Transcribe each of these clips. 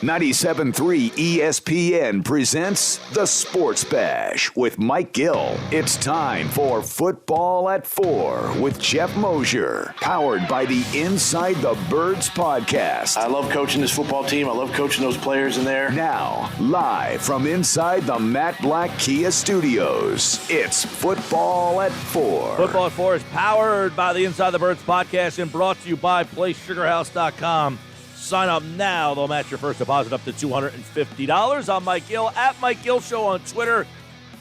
97.3 ESPN presents The Sports Bash with Mike Gill. It's time for Football at 4 with Geoff Mosher, powered by the Inside the Birds podcast. I love coaching this football team. I love coaching those players in there. Now, live from inside the Matt Black Kia Studios, it's Football at 4. Football at 4 is powered by the Inside the Birds podcast and brought to you by PlaySugarHouse.com. Sign up now. They'll match your first deposit up to $250. I'm Mike Gill, at Mike Gill Show on Twitter.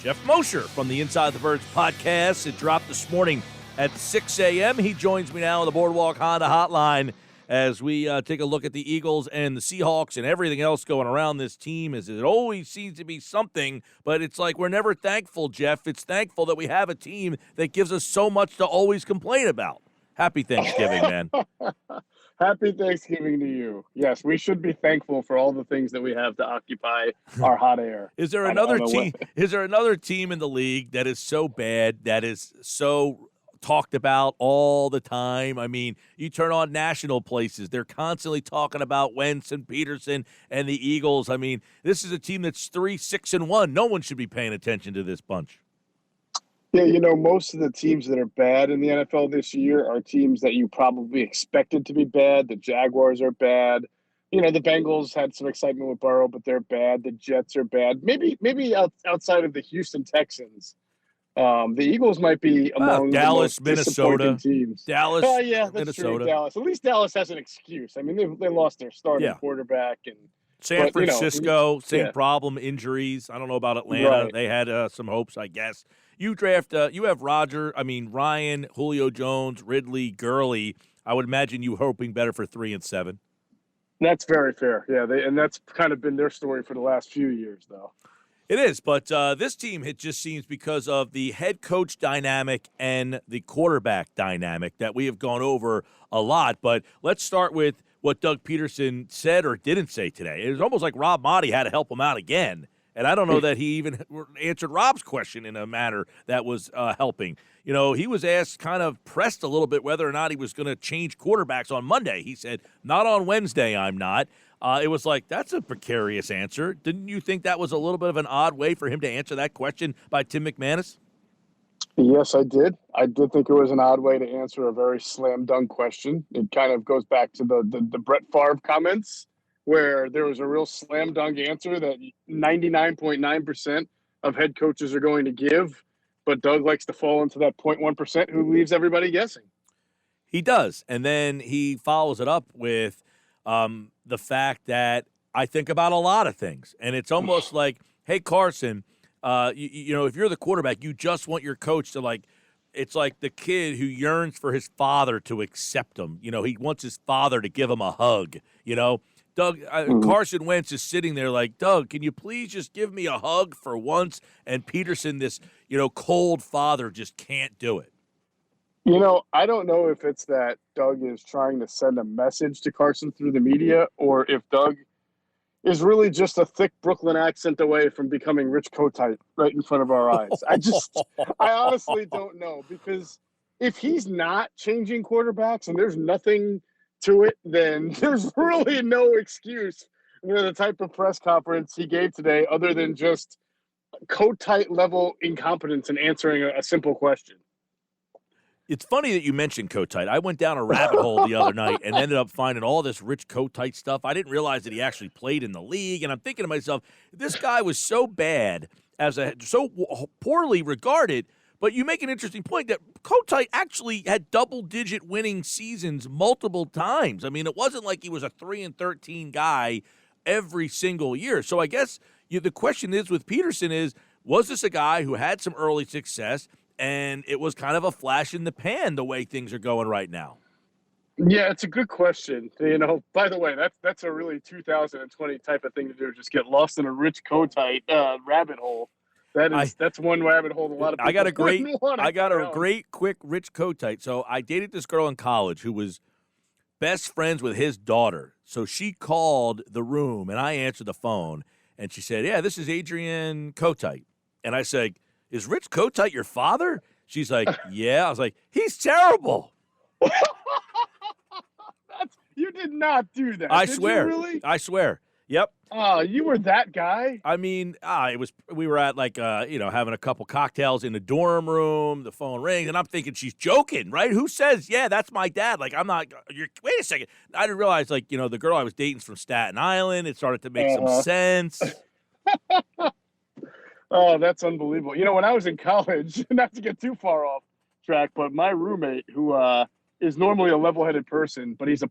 Geoff Mosher from the Inside the Birds podcast. It dropped this morning at 6 a.m. He joins me now on the Boardwalk Honda hotline as we take a look at the Eagles and the Seahawks and everything else going around this team, as it always seems to be something, but it's like we're never thankful, Geoff. It's thankful that we have a team that gives us so much to always complain about. Happy Thanksgiving, man. Happy Thanksgiving to you. Yes, we should be thankful for all the things that we have to occupy our hot air. Is there another team? Is there another team in the league that is so bad, that is so talked about all the time? I mean, you turn on national places, they're constantly talking about Wentz and Pederson and the Eagles. I mean, this is a team that's 3-6-1. No one should be paying attention to this bunch. Yeah, most of the teams that are bad in the NFL this year are teams that you probably expected to be bad. The Jaguars are bad. The Bengals had some excitement with Burrow, but they're bad. The Jets are bad. Maybe outside of the Houston Texans, the Eagles might be among Dallas, the most disappointing teams. Dallas, yeah, that's Minnesota. True. Dallas. At least Dallas has an excuse. I mean, they lost their starting quarterback and. San Francisco, same problem, injuries. I don't know about Atlanta. Right. They had some hopes, I guess. You have Ryan, Julio Jones, Ridley, Gurley. I would imagine you hoping better for 3-7. That's very fair. Yeah, and that's kind of been their story for the last few years, though. It is, but this team, it just seems because of the head coach dynamic and the quarterback dynamic that we have gone over a lot. But let's start with what Doug Pederson said or didn't say today. It was almost like Rob Maaddi had to help him out again. And I don't know that he even answered Rob's question in a manner that was helping. He was asked, kind of pressed a little bit, whether or not he was going to change quarterbacks on Monday. He said, not on Wednesday, I'm not. It was like, that's a precarious answer. Didn't you think that was a little bit of an odd way for him to answer that question by Tim McManus? Yes, I did. I did think it was an odd way to answer a very slam dunk question. It kind of goes back to the Brett Favre comments, where there was a real slam dunk answer that 99.9% of head coaches are going to give, but Doug likes to fall into that 0.1% who leaves everybody guessing. He does, and then he follows it up with the fact that I think about a lot of things, and it's almost like, hey, Carson, if you're the quarterback, you just want your coach to it's like the kid who yearns for his father to accept him. He wants his father to give him a hug, Doug, Carson Wentz is sitting there like, Doug, can you please just give me a hug for once? And Pederson, this, cold father, just can't do it. I don't know if it's that Doug is trying to send a message to Carson through the media, or if Doug is really just a thick Brooklyn accent away from becoming Rich Kotite right in front of our eyes. I honestly don't know, because if he's not changing quarterbacks and there's nothing to it, then there's really no excuse for the type of press conference he gave today, other than just Kotite level incompetence in answering a simple question. It's funny that you mentioned Kotite. I went down a rabbit hole the other night and ended up finding all this Rich Kotite stuff. I didn't realize that he actually played in the league, and I'm thinking to myself, this guy was so bad, so poorly regarded. But you make an interesting point that Kotite actually had double-digit winning seasons multiple times. I mean, it wasn't like he was a 3-13 guy every single year. So I guess the question is with Pederson was this a guy who had some early success, and it was kind of a flash in the pan the way things are going right now? Yeah, it's a good question. By the way, that's a really 2020 type of thing to do, just get lost in a Rich Kotite rabbit hole. That's one rabbit hole a lot of people I got a great quick Rich Kotite. So I dated this girl in college who was best friends with his daughter. So she called the room and I answered the phone and she said, "Yeah, this is Adrian Kotite." And I said, "Is Rich Kotite your father?" She's like, "Yeah." I was like, "He's terrible." You did not do that. I Did swear. You really? I swear. Yep. Oh, you were that guy? I mean, we were at having a couple cocktails in the dorm room, the phone rings, and I'm thinking she's joking, right? Who says, yeah, that's my dad? Like, I'm not, wait a second. I didn't realize, the girl I was dating's from Staten Island. It started to make some sense. Oh, that's unbelievable. When I was in college, not to get too far off track, but my roommate, who is normally a level-headed person, but he's a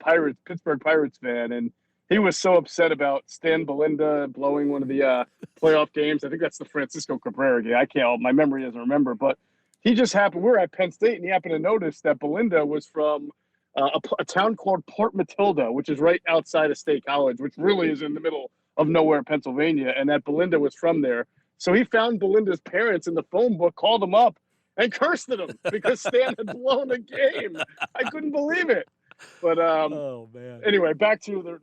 Pittsburgh Pirates fan, and he was so upset about Stan Belinda blowing one of the playoff games. I think that's the Francisco Cabrera game. My memory doesn't remember, but we were at Penn State, and he happened to notice that Belinda was from a town called Port Matilda, which is right outside of State College, which really is in the middle of nowhere, Pennsylvania, and that Belinda was from there. So he found Belinda's parents in the phone book, called them up, and cursed at him because Stan had blown a game. I couldn't believe it. But oh man. Anyway, back to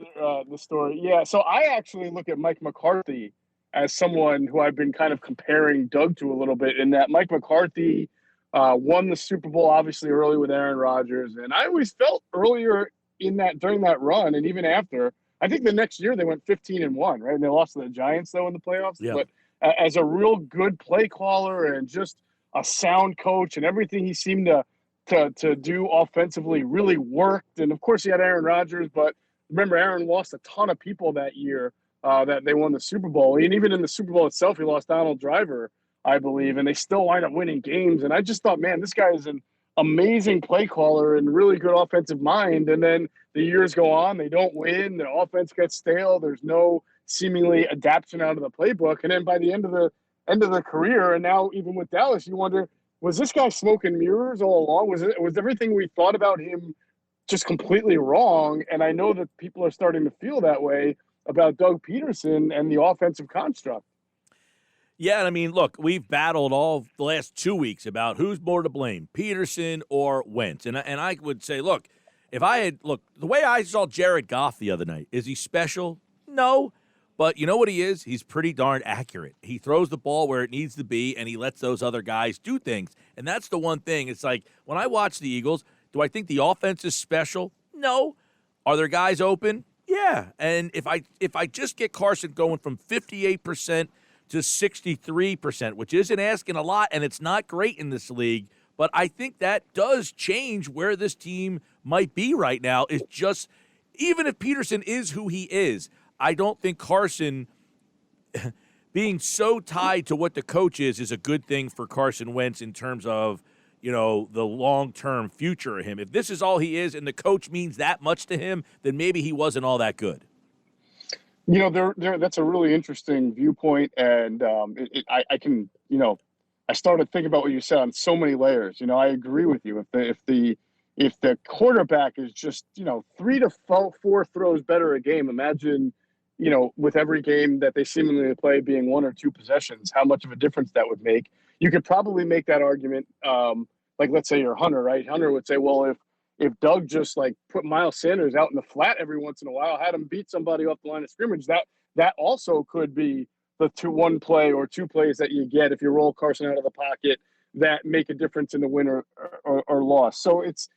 the story. Yeah, so I actually look at Mike McCarthy as someone who I've been kind of comparing Doug to a little bit, in that Mike McCarthy won the Super Bowl obviously early with Aaron Rodgers, and I always felt earlier during that run, and even after, I think the next year they went 15-1, right? And they lost to the Giants though in the playoffs. Yeah. But as a real good play caller and just a sound coach, and everything he seemed to do offensively really worked. And of course he had Aaron Rodgers, but remember, Aaron lost a ton of people that year that they won the Super Bowl. And even in the Super Bowl itself, he lost Donald Driver, I believe, and they still wind up winning games. And I just thought, man, this guy is an amazing play caller and really good offensive mind. And then the years go on, they don't win, the offense gets stale, there's no seemingly adaptation out of the playbook. And then by the end of the career, and now even with Dallas, you wonder, was this guy smoking mirrors all along? Was everything we thought about him just completely wrong? And I know that people are starting to feel that way about Doug Pederson and the offensive construct. Yeah, and I mean, look, we've battled all the last 2 weeks about who's more to blame, Pederson or Wentz. And I would say, look, the way I saw Jared Goff the other night, is he special? No. But you know what he is? He's pretty darn accurate. He throws the ball where it needs to be, and he lets those other guys do things. And that's the one thing. It's like, when I watch the Eagles, do I think the offense is special? No. Are there guys open? Yeah. And if I just get Carson going from 58% to 63%, which isn't asking a lot, and it's not great in this league, but I think that does change where this team might be right now. Is just, even if Pederson is who he is, I don't think Carson being so tied to what the coach is a good thing for Carson Wentz in terms of, the long-term future of him. If this is all he is and the coach means that much to him, then maybe he wasn't all that good. That's a really interesting viewpoint, and I started thinking about what you said on so many layers. I agree with you. If the quarterback is just 3 to 4 throws better a game, imagine with every game that they seemingly play being 1 or 2 possessions, how much of a difference that would make. You could probably make that argument. Like, let's say you're Hunter, right? Hunter would say, well, if Doug just put Miles Sanders out in the flat every once in a while, had him beat somebody off the line of scrimmage, that also could be the 1 play or 2 plays that you get if you roll Carson out of the pocket that make a difference in the win or loss. So it's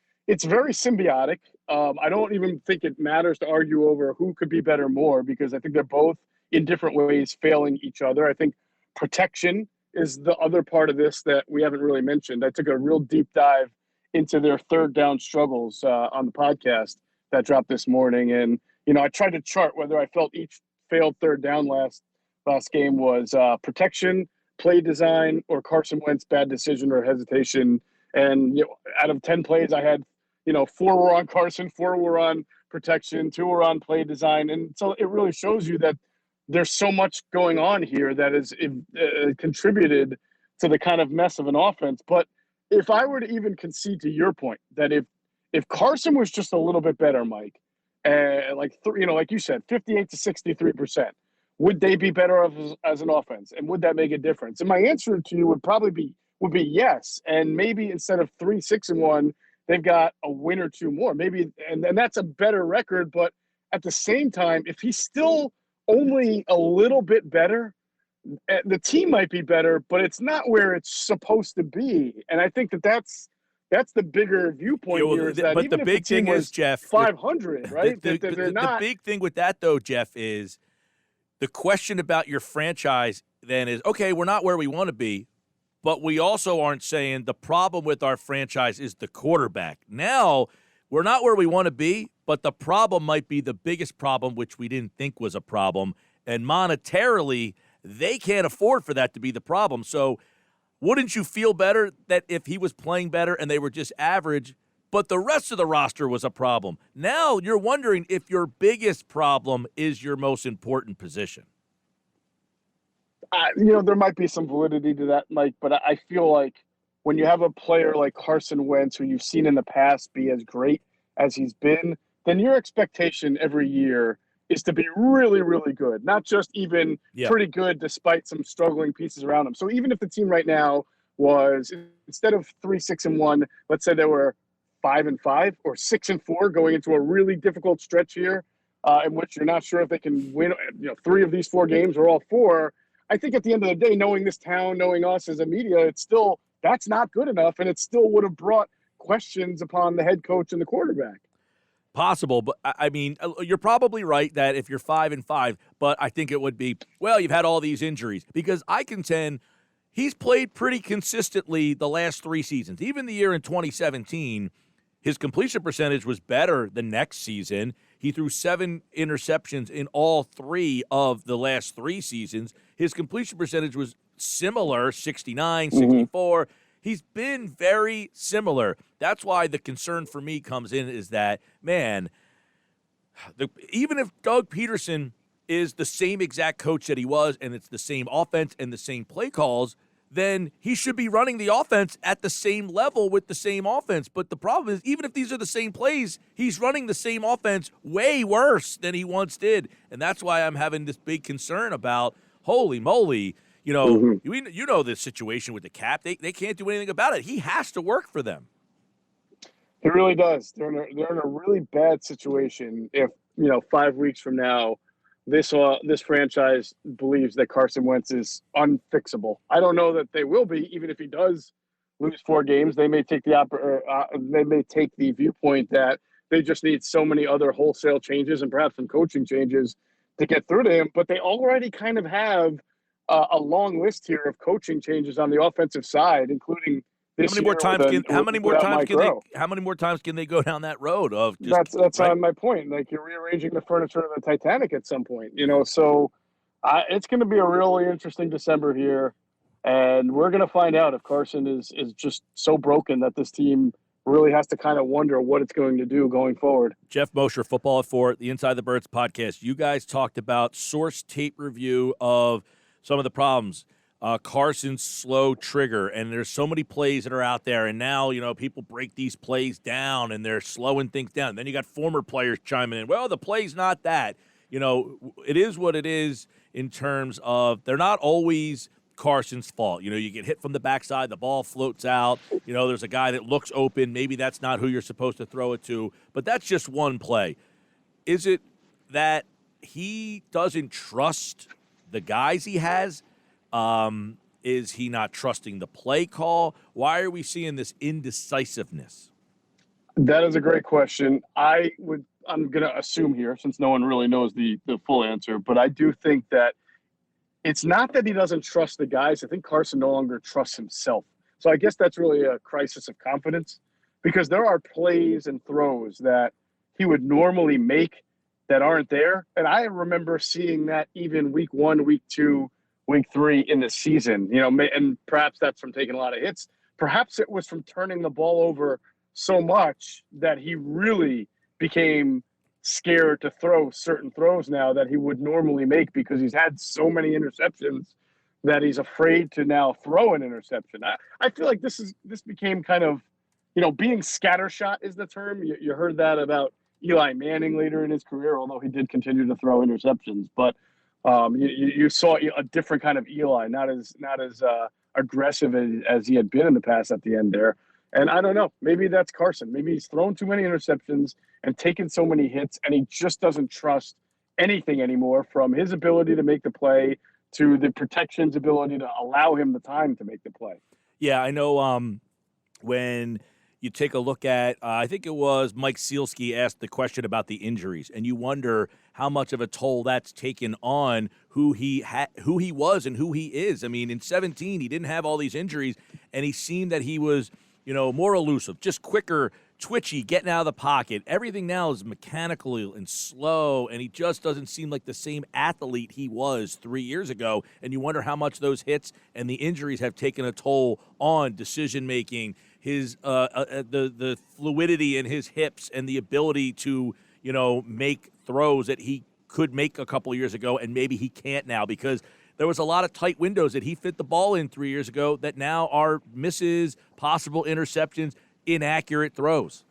very symbiotic. I don't even think it matters to argue over who could be better more, because I think they're both in different ways failing each other. I think protection is the other part of this that we haven't really mentioned. I took a real deep dive into their third down struggles on the podcast that dropped this morning. And, I tried to chart whether I felt each failed third down last game was protection, play design, or Carson Wentz bad decision or hesitation. And out of 10 plays, I had 4 were on Carson, 4 were on protection, 2 were on play design. And so it really shows you that there's so much going on here that has contributed to the kind of mess of an offense. But if I were to even concede to your point that if Carson was just a little bit better, Mike, like you said, 58 to 63%, would they be better as an offense? And would that make a difference? And my answer to you would probably be yes. And maybe instead of 3-6-1, they've got a win or 2 more. Maybe, and that's a better record. But at the same time, if he's still only a little bit better, the team might be better, but it's not where it's supposed to be. And I think that's the bigger viewpoint here. Is that but even the big thing is, Jeff, 500, right? They're not. The big thing with that, though, Jeff, is the question about your franchise then is, okay, we're not where we want to be, but we also aren't saying the problem with our franchise is the quarterback. Now, we're not where we want to be, but the problem might be the biggest problem, which we didn't think was a problem. And monetarily, they can't afford for that to be the problem. So wouldn't you feel better that if he was playing better and they were just average, but the rest of the roster was a problem? Now you're wondering if your biggest problem is your most important position. There might be some validity to that, Mike, but I feel like when you have a player like Carson Wentz, who you've seen in the past be as great as he's been, then your expectation every year is to be really, really good, not just even pretty good despite some struggling pieces around him. So even if the team right now was, instead of 3-6-1, let's say they were 5-5 or 6-4 going into a really difficult stretch here, in which you're not sure if they can win, 3 of these 4 games or all 4. I think at the end of the day, knowing this town, knowing us as a media, it's still, that's not good enough, and it still would have brought questions upon the head coach and the quarterback. Possible, but I mean, you're probably right that if you're 5-5, but I think it would be, well, you've had all these injuries, because I contend he's played pretty consistently the last 3 seasons. Even the year in 2017, his completion percentage was better the next season. He threw 7 interceptions in all 3 of the last 3 seasons. His completion percentage was similar, 69, 64. He's been very similar. That's why the concern for me comes in is that, man, even if Doug Pederson is the same exact coach that he was and it's the same offense and the same play calls, then he should be running the offense at the same level with the same offense. But the problem is, even if these are the same plays, he's running the same offense way worse than he once did. And that's why I'm having this big concern about, holy moly, you know the situation with the cap. They can't do anything about it. He has to work for them. He really does. They're in a really bad situation if, 5 weeks from now, this franchise believes that Carson Wentz is unfixable. I don't know that they will be, even if he does lose 4 games. They may take the viewpoint that they just need so many other wholesale changes and perhaps some coaching changes to get through to him. But they already kind of have a long list here of coaching changes on the offensive side, including this year. How many more times can they go down that road of just, that's right? My point. Like, you're rearranging the furniture of the Titanic at some point, so it's going to be a really interesting December here, and we're going to find out if Carson is just so broken that this team really has to kind of wonder what it's going to do going forward. Geoff Mosher, Football at 4, the Inside the Birds podcast. You guys talked about source tape review of some of the problems. Carson's slow trigger, and there's so many plays that are out there, and now, people break these plays down, and they're slowing things down. Then you got former players chiming in, well, the play's not that. It is what it is in terms of they're not always Carson's fault. You get hit from the backside, the ball floats out, there's a guy that looks open, maybe that's not who you're supposed to throw it to, but that's just one play. Is it that he doesn't trust the guys he has? Is he not trusting the play call? Why are we seeing this indecisiveness? That is a great question. I'm going to assume here, since no one really knows the full answer, but I do think that it's not that he doesn't trust the guys. I think Carson no longer trusts himself. So I guess that's really a crisis of confidence, because there are plays and throws that he would normally make that aren't there. And I remember seeing that even week 1, week 2, week 3 in the season, and perhaps that's from taking a lot of hits. Perhaps it was from turning the ball over so much that he really became scared to throw certain throws now that he would normally make, because he's had so many interceptions that he's afraid to now throw an interception. I feel like this became kind of, being scattershot is the term. You heard that about Eli Manning later in his career, although he did continue to throw interceptions. But you saw a different kind of Eli, not as aggressive as he had been in the past at the end there. And I don't know, maybe that's Carson. Maybe he's thrown too many interceptions and taken so many hits, and he just doesn't trust anything anymore, from his ability to make the play to the protection's ability to allow him the time to make the play. Yeah, I know when, you take a look at, I think it was Mike Sealski asked the question about the injuries, and you wonder how much of a toll that's taken on who he was and who he is. I mean, in 17, he didn't have all these injuries, and he seemed that he was, more elusive, just quicker, twitchy, getting out of the pocket. Everything now is mechanical and slow, and he just doesn't seem like the same athlete he was 3 years ago. And you wonder how much those hits and the injuries have taken a toll on decision-making, his the fluidity in his hips and the ability to, make throws that he could make a couple years ago and maybe he can't now, because there was a lot of tight windows that he fit the ball in 3 years ago that now are misses, possible interceptions, inaccurate throws.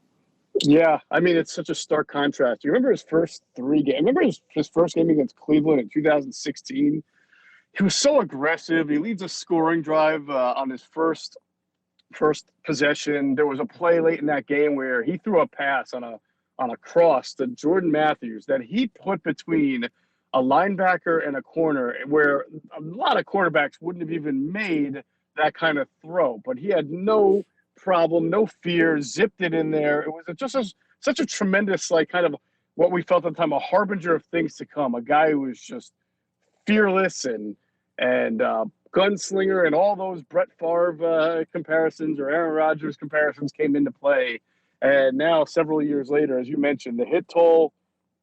Yeah, I mean, it's such a stark contrast. You remember his first 3 games? Remember his first game against Cleveland in 2016? He was so aggressive. He leads a scoring drive on his first possession. There was a play late in that game where he threw a pass on a cross to Jordan Matthews that he put between a linebacker and a corner, where a lot of quarterbacks wouldn't have even made that kind of throw. But he had no problem, no fear, zipped it in there. It was just such a tremendous, kind of what we felt at the time, a harbinger of things to come. A guy who was just fearless and gunslinger, and all those Brett Favre comparisons or Aaron Rodgers comparisons came into play. And now, several years later, as you mentioned, the hit toll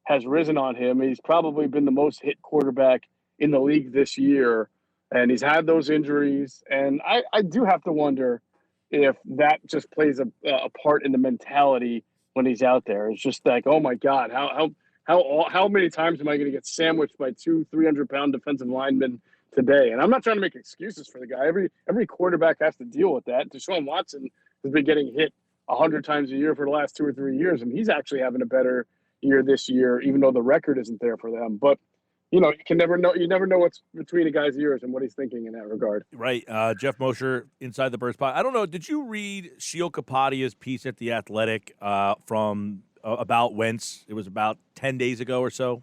has risen on him. He's probably been the most hit quarterback in the league this year, and he's had those injuries. And I do have to wonder if that just plays a part in the mentality when he's out there. It's just like, oh my God, how many times am I going to get sandwiched by 200-300-pound defensive linemen today? And I'm not trying to make excuses for the guy. Every quarterback has to deal with that. Deshaun Watson has been getting hit 100 times a year for the last 2 or 3 years, and he's actually having a better year this year, even though the record isn't there for them. But you can never know. You never know what's between a guy's ears and what he's thinking in that regard. Right. Geoff Mosher, Inside the Birds Pod. I don't know. Did you read Sheil Kapadia's piece at The Athletic from about Wentz? It was about 10 days ago or so.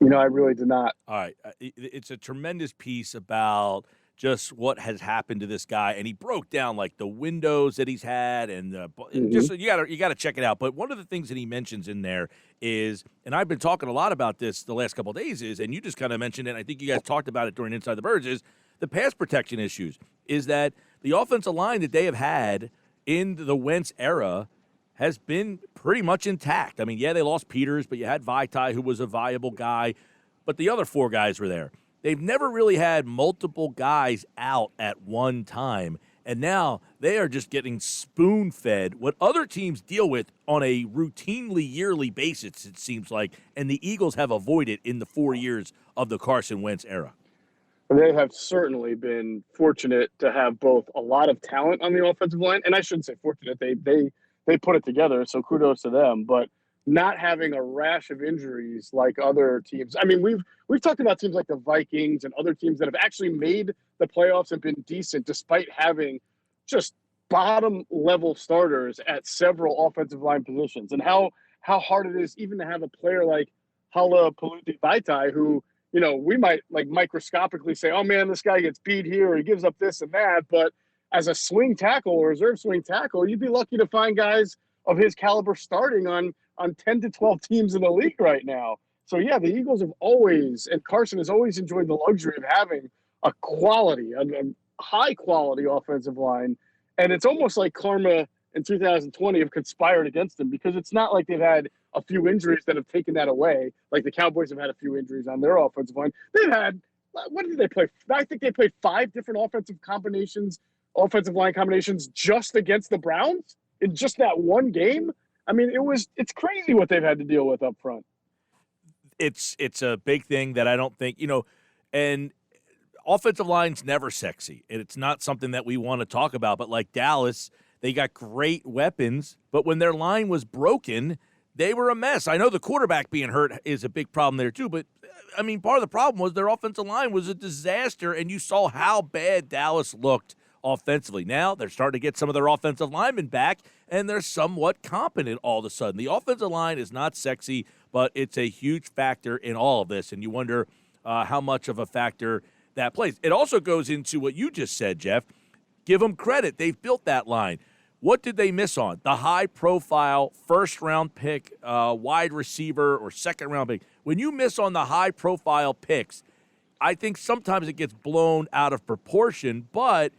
I really did not. All right. It's a tremendous piece about just what has happened to this guy, and he broke down the windows that he's had, and just you got to check it out. But one of the things that he mentions in there is, and I've been talking a lot about this the last couple of days, and you just kind of mentioned it, and I think you guys talked about it during Inside the Birds, is the pass protection issues. Is that the offensive line that they have had in the Wentz era has been pretty much intact. I mean, yeah, they lost Peters, but you had Vaitai, who was a viable guy, but the other 4 guys were there. They've never really had multiple guys out at one time, and now they are just getting spoon-fed what other teams deal with on a routinely yearly basis, it seems like, and the Eagles have avoided in the 4 years of the Carson Wentz era. They have certainly been fortunate to have both a lot of talent on the offensive line, and I shouldn't say fortunate. They put it together, so kudos to them, but not having a rash of injuries like other teams. I mean, we've talked about teams like the Vikings and other teams that have actually made the playoffs and been decent despite having just bottom level starters at several offensive line positions, and how hard it is even to have a player like Hala Paluti Vaitai, who, we might microscopically say, oh man, this guy gets beat here, or he gives up this and that. But as a swing tackle or reserve swing tackle, you'd be lucky to find guys of his caliber starting on 10 to 12 teams in the league right now. So, yeah, the Eagles have always, and Carson has always enjoyed the luxury of having a high-quality offensive line. And it's almost like karma in 2020 have conspired against them, because it's not like they've had a few injuries that have taken that away. Like the Cowboys have had a few injuries on their offensive line. They've had, what did they play? I think they played 5 different offensive line combinations just against the Browns in just that one game. I mean, it's crazy what they've had to deal with up front. It's a big thing that I don't think, and offensive line's never sexy. And it's not something that we want to talk about. But like Dallas, they got great weapons, but when their line was broken, they were a mess. I know the quarterback being hurt is a big problem there too, but I mean, part of the problem was their offensive line was a disaster, and you saw how bad Dallas looked offensively. Now they're starting to get some of their offensive linemen back, and they're somewhat competent all of a sudden. The offensive line is not sexy, but it's a huge factor in all of this, and you wonder how much of a factor that plays. It also goes into what you just said, Jeff. Give them credit. They've built that line. What did they miss on? The high-profile first-round pick, wide receiver, or second-round pick. When you miss on the high-profile picks, I think sometimes it gets blown out of proportion, but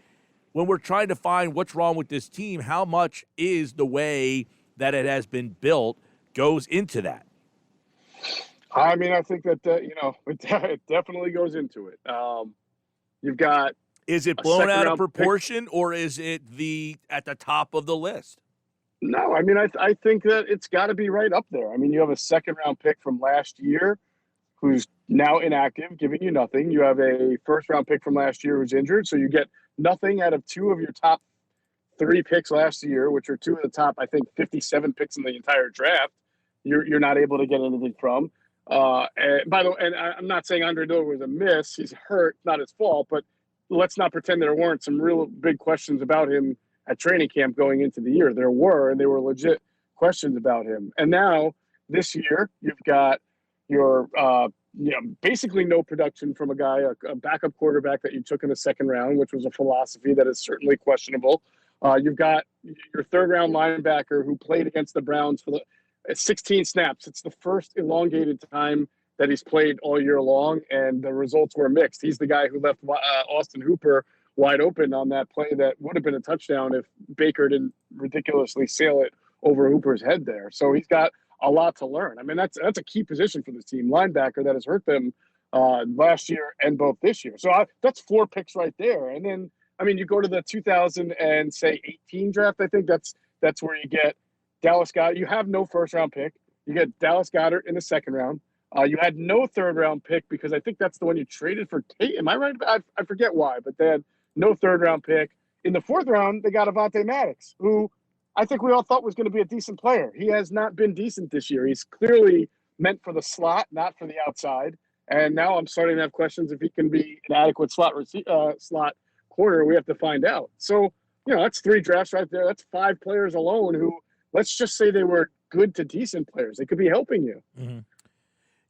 when we're trying to find what's wrong with this team, how much is the way that it has been built goes into that? I mean, I think that, it definitely goes into it. You've got Is it blown out of proportion, or is it at the top of the list? No, I mean, I think that it's got to be right up there. I mean, you have a second-round pick from last year who's now inactive, giving you nothing. You have a first-round pick from last year who's injured, so you get nothing out of two of your top 3 picks last year, which are 2 of the top, I think, 57 picks in the entire draft. You're not able to get anything from. And by the way, and I'm not saying Andre Dillard was a miss. He's hurt, not his fault, but let's not pretend there weren't some real big questions about him at training camp going into the year. There were, and they were legit questions about him. And now this year, you've got your basically no production from a backup quarterback that you took in the second round, which was a philosophy that is certainly questionable. You've got your third-round linebacker who played against the Browns for 16 snaps. It's the first elongated time that he's played all year long, and the results were mixed. He's the guy who left Austin Hooper wide open on that play that would have been a touchdown if Baker didn't ridiculously sail it over Hooper's head there. So he's got a lot to learn. I mean, that's a key position for this team, linebacker, that has hurt them last year and both this year. So that's 4 picks right there. And then, I mean, you go to the 2018 draft. I think that's where you get Dallas Goedert. You have no first-round pick. You get Dallas Goedert in the second round. You had no third-round pick because I think that's the one you traded for Tate. Am I right? I forget why, but they had no third-round pick. In the fourth round, they got Avonte Maddox, who I think we all thought was going to be a decent player. He has not been decent this year. He's clearly meant for the slot, not for the outside. And now I'm starting to have questions if he can be an adequate slot corner. We have to find out. So, that's 3 drafts right there. That's 5 players alone who, let's just say they were good to decent players. They could be helping you. Mm-hmm.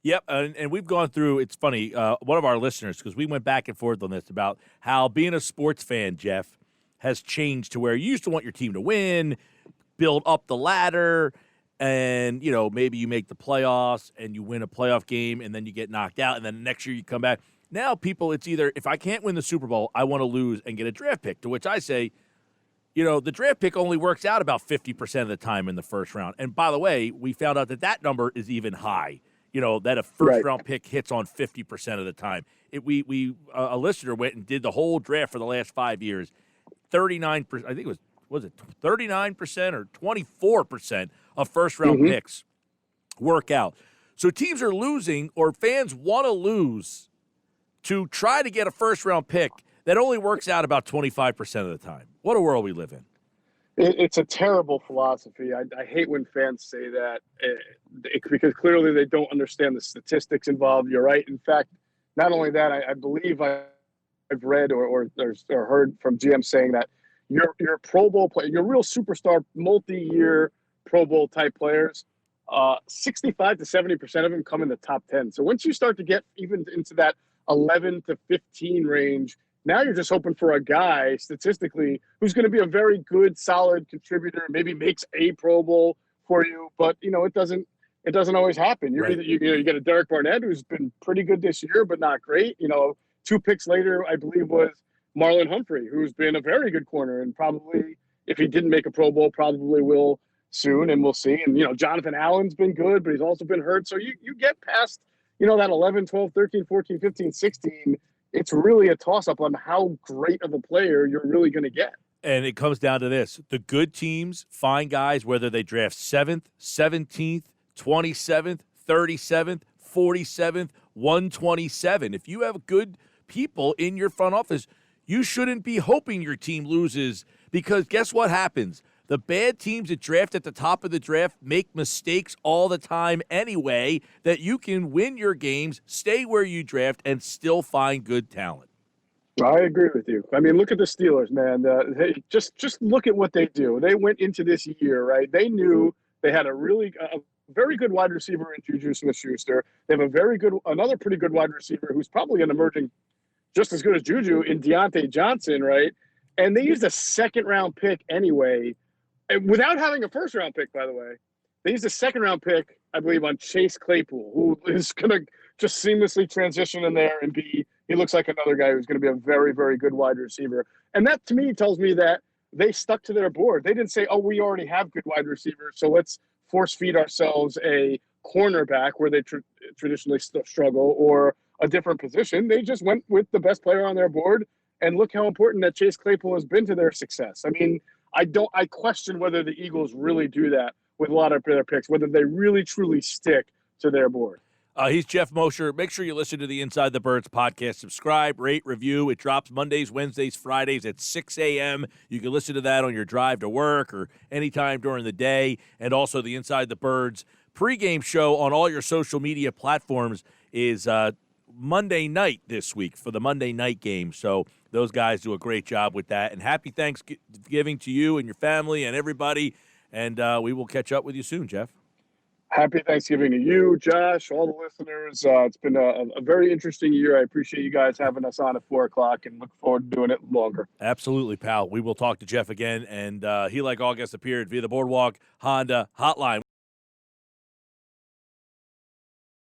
Yep, and we've gone through, it's funny, one of our listeners, because we went back and forth on this about how being a sports fan, Jeff, has changed to where you used to want your team to win, build up the ladder, and, maybe you make the playoffs and you win a playoff game and then you get knocked out and then the next year you come back. Now people, it's either, if I can't win the Super Bowl, I want to lose and get a draft pick, to which I say, the draft pick only works out about 50% of the time in the first round. And by the way, we found out that number is even high. That a first-round pick hits on 50% of the time. A listener went and did the whole draft for the last 5 years. 39%, I think it was it 39% or 24% of first-round picks work out. So teams are losing, or fans want to lose, to try to get a first-round pick that only works out about 25% of the time. What a world we live in. It's a terrible philosophy. I hate when fans say that because clearly they don't understand the statistics involved. You're right. In fact, not only that, I believe I've read or heard from GM saying that your Pro Bowl player, your real superstar, multi-year Pro Bowl type players, 65 to 70% of them come in the top 10. So once you start to get even into that 11 to 15 range, now you're just hoping for a guy, statistically, who's going to be a very good, solid contributor, maybe makes a Pro Bowl for you. But, it doesn't always happen. Right. You get a Derek Barnett who's been pretty good this year, but not great. 2 picks later, I believe, was Marlon Humphrey, who's been a very good corner and probably, if he didn't make a Pro Bowl, probably will soon, and we'll see. And, Jonathan Allen's been good, but he's also been hurt. So you get past, that 11, 12, 13, 14, 15, 16, it's really a toss-up on how great of a player you're really going to get. And it comes down to this. The good teams find guys, whether they draft 7th, 17th, 27th, 37th, 47th, 127. If you have good people in your front office, you shouldn't be hoping your team loses, because guess what happens? The bad teams that draft at the top of the draft make mistakes all the time anyway, that you can win your games, stay where you draft, and still find good talent. I agree with you. I mean, look at the Steelers, man. Just look at what they do. They went into this year, right? They knew they had a very good wide receiver in Juju Smith-Schuster. They have another pretty good wide receiver who's probably an emerging just as good as Juju in Deontay Johnson, right? And they used a second-round pick anyway without having a first-round pick, by the way, they used a second-round pick, I believe, on Chase Claypool, who is going to just seamlessly transition in there and he looks like another guy who's going to be a very, very good wide receiver. And that, to me, tells me that they stuck to their board. They didn't say, oh, we already have good wide receivers, so let's force-feed ourselves a cornerback where they traditionally struggle or a different position. They just went with the best player on their board, and look how important that Chase Claypool has been to their success. I mean, I question whether the Eagles really do that with a lot of their picks, whether they really, truly stick to their board. He's Geoff Mosher. Make sure you listen to the Inside the Birds podcast. Subscribe, rate, review. It drops Mondays, Wednesdays, Fridays at 6 a.m. You can listen to that on your drive to work or anytime during the day. And also the Inside the Birds pregame show on all your social media platforms is Monday night this week for the Monday night game. So those guys do a great job with that. And happy Thanksgiving to you and your family and everybody. And we will catch up with you soon, Geoff. Happy Thanksgiving to you, Josh, all the listeners. It's been a very interesting year. I appreciate you guys having us on at 4 o'clock and look forward to doing it longer. Absolutely, pal. We will talk to Geoff again. And he, like August, appeared via the Boardwalk Honda hotline.